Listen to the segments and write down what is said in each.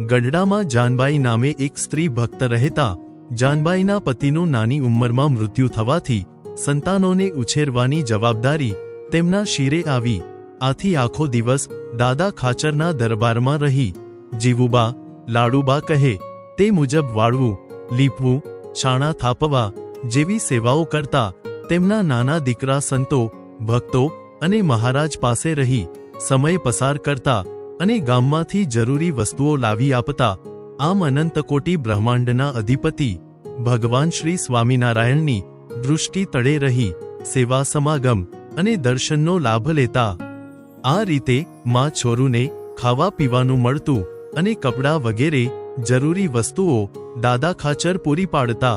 ગઢડામાં જાનબાઈ નામે એક સ્ત્રી ભક્ત રહેતા. જાનબાઈના પતિનું નાની ઉંમરમાં મૃત્યુ થવાથી સંતાનોને ઉછેરવાની જવાબદારી તેમના શિરે આવી. આથી આખો દિવસ દાદા ખાચરના દરબારમાં રહી. જીવુબા, લાડુબા કહે તે મુજબ વાળવું, લીપવું, છાણા થાપવા જેવી સેવાઓ કરતા. તેમના નાના દીકરા સંતો, ભક્તો અને મહારાજ પાસે રહી સમય પસાર કરતા અને ગામમાંથી જરૂરી વસ્તુઓ લાવી આપતા. આમ અનંતકોટી બ્રહ્માંડના અધિપતિ ભગવાન શ્રી સ્વામિનારાયણની દૃષ્ટિ તળે રહી સેવા, સમાગમ અને દર્શનનો લાભ લેતા. આ રીતે માં છોરુને ખાવા પીવાનું મળતું અને કપડાં વગેરે જરૂરી વસ્તુઓ દાદા ખાચર પૂરી પાડતા.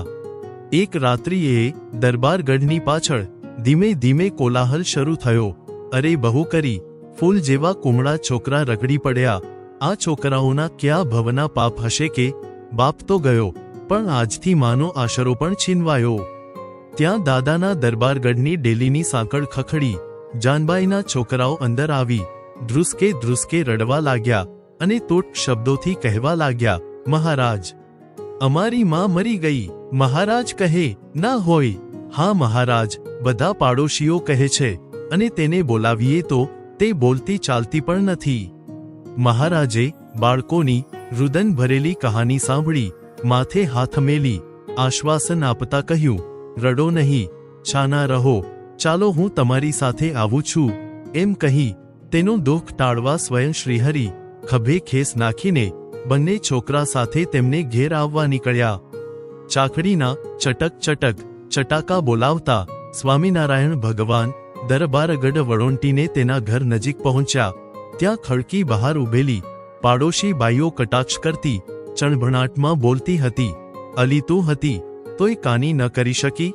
એક રાત્રિએ દરબારગઢની પાછળ ધીમે ધીમે કોલાહલ શરૂ થયો. અરે બહુ કરી, ફૂલ જેવા કુમળા છોકરા રગડી પડ્યા. આ છોકરાઓના ક્યાં ભવના પાપ હશે કે બાપ તો ગયો, પણ આજથી માનો આશરો પણ છીનવાયો. ત્યાં દાદાના દરબારગઢની ડેલીની સાંકળ ખખડી. જાનબાઈના છોકરાઓ અંદર આવી ધ્રુસકે ધ્રુસકે રડવા લાગ્યા અને તોટ શબ્દોથી કહેવા લાગ્યા, મહારાજ, અમારી માં મરી ગઈ. મહારાજ કહે, ના હોય. હા મહારાજ, બધા પાડોશીઓ કહે છે અને તેને બોલાવીએ તો તે બોલતી ચાલતી પણ નથી. મહારાજે બાળકોની રુદન ભરેલી કહાની સાંભળી માથે હાથ મેલી આશ્વાસન આપતા કહ્યું, રડો નહીં, છાના રહો, ચાલો હું તમારી સાથે આવું છું. એમ કહી તેનું દુઃખ ટાળવા સ્વયં શ્રીહરિ ખભે ખેસ નાખીને બંને છોકરા સાથે તેમને ઘેર આવવા નીકળ્યા. ચાકડીના ચટક ચટક ચટાકા બોલાવતા સ્વામિનારાયણ ભગવાન દરબારગઢ વળોંટીને તેના ઘર નજીક પહોંચ્યા. ત્યાં ખડકી બહાર ઊભેલી પાડોશી બાઈઓ કટાક્ષ કરતી ચણભણાટમાં બોલતી હતી. અલીતું હતી તોય કાની ન કરી શકી.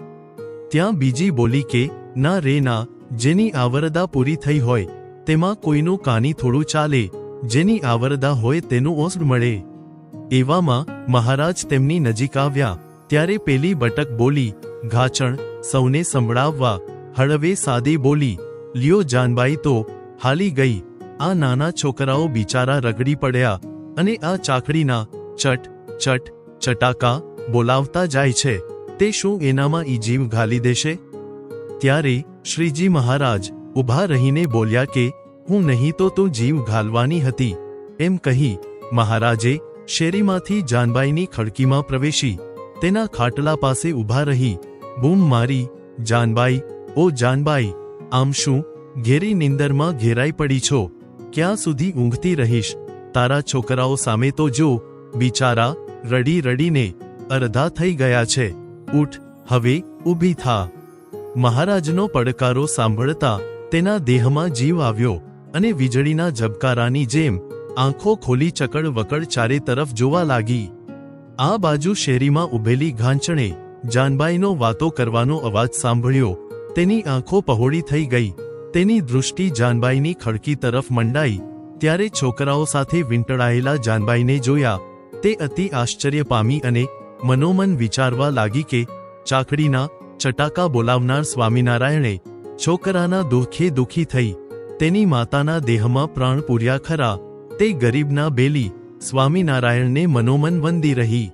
ત્યાં બીજી બોલી કે, ના રે ના, જેની આવરદા પૂરી થઈ હોય તેમાં કોઈનું કાની થોડું ચાલે, જેની આવરદા હોય તેનું ઓસડ મળે. એવામાં મહારાજ તેમની નજીક આવ્યા ત્યારે પેલી બટક બોલી, ઘાચણ સૌને સંભળાવવા હળવે સાદે બોલી, લ્યો જાનબાઈ તો હાલી ગઈ. આ નાના છોકરાઓ બિચારા રગડી પડ્યા અને આ ચાકડીના ચટ ચટ ચટાકા બોલાવતા જાય છે, તે શું એનામાં ઈ જીવ ઘાલી દેશે? ત્યારે શ્રીજી મહારાજ ઊભા રહીને બોલ્યા કે, હું નહીં તો તું જીવ ઘાલવાની હતી. એમ કહી મહારાજે શેરીમાંથી જાનબાઈની ખડકીમાં પ્રવેશી તેના ખાટલા પાસે ઊભા રહી બૂમ મારી, જાનબાઈ, ઓ જાનબાઈ, આમ શું ઘેરી નિંદરમાં ઘેરાઈ પડી છો? ક્યાં સુધી ઊંઘતી રહીશ? તારા છોકરાઓ સામે તો જો, બિચારા રડી રડીને અરધા થઈ ગયા છે. ઉઠ, હવે ઊભી થા. મહારાજનો પડકારો સાંભળતા તેના દેહમાં જીવ આવ્યો અને વીજળીના ઝબકારાની જેમ આંખો ખોલી ચકડ વકડ ચારે તરફ જોવા લાગી. આ બાજુ શેરીમાં ઊભેલી ઘાંચણે જાનબાઈનો વાતો કરવાનો અવાજ સાંભળ્યો. તેની આંખો પહોળી થઈ ગઈ. તેની દૃષ્ટિ જાનબાઈની ખડકી તરફ મંડાઈ ત્યારે છોકરાઓ સાથે વીંટળાયેલા જાનબાઈને જોયા. તે અતિ આશ્ચર્ય પામી અને મનોમન વિચારવા લાગી કે ચાકડીના ચટાકા બોલાવનાર સ્વામિનારાયણે છોકરાના દુઃખે દુઃખી થઈ તેની માતાના દેહમાં પ્રાણ પૂર્યા ખરા. તે ગરીબના બેલી સ્વામિનારાયણને મનોમન વંદી રહી.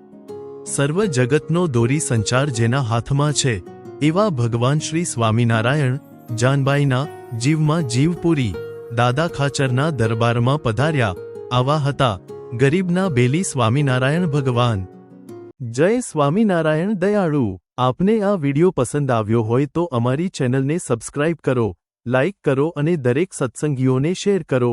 સર્વ જગતનો દોરી સંચાર જેના હાથમાં છે એવા ભગવાન શ્રી સ્વામિનારાયણ જાનબાઈના જીવમાં જીવ પૂરી દાદા ખાચરના દરબારમાં પધાર્યા. આવા હતા ગરીબના બેલી સ્વામિનારાયણ ભગવાન. જય સ્વામિનારાયણ દયાળુ. આપને આ વિડિયો પસંદ આવ્યો હોય તો અમારી ચેનલને સબસ્ક્રાઇબ કરો, લાઇક કરો અને દરેક સત્સંગીઓને શેર કરો.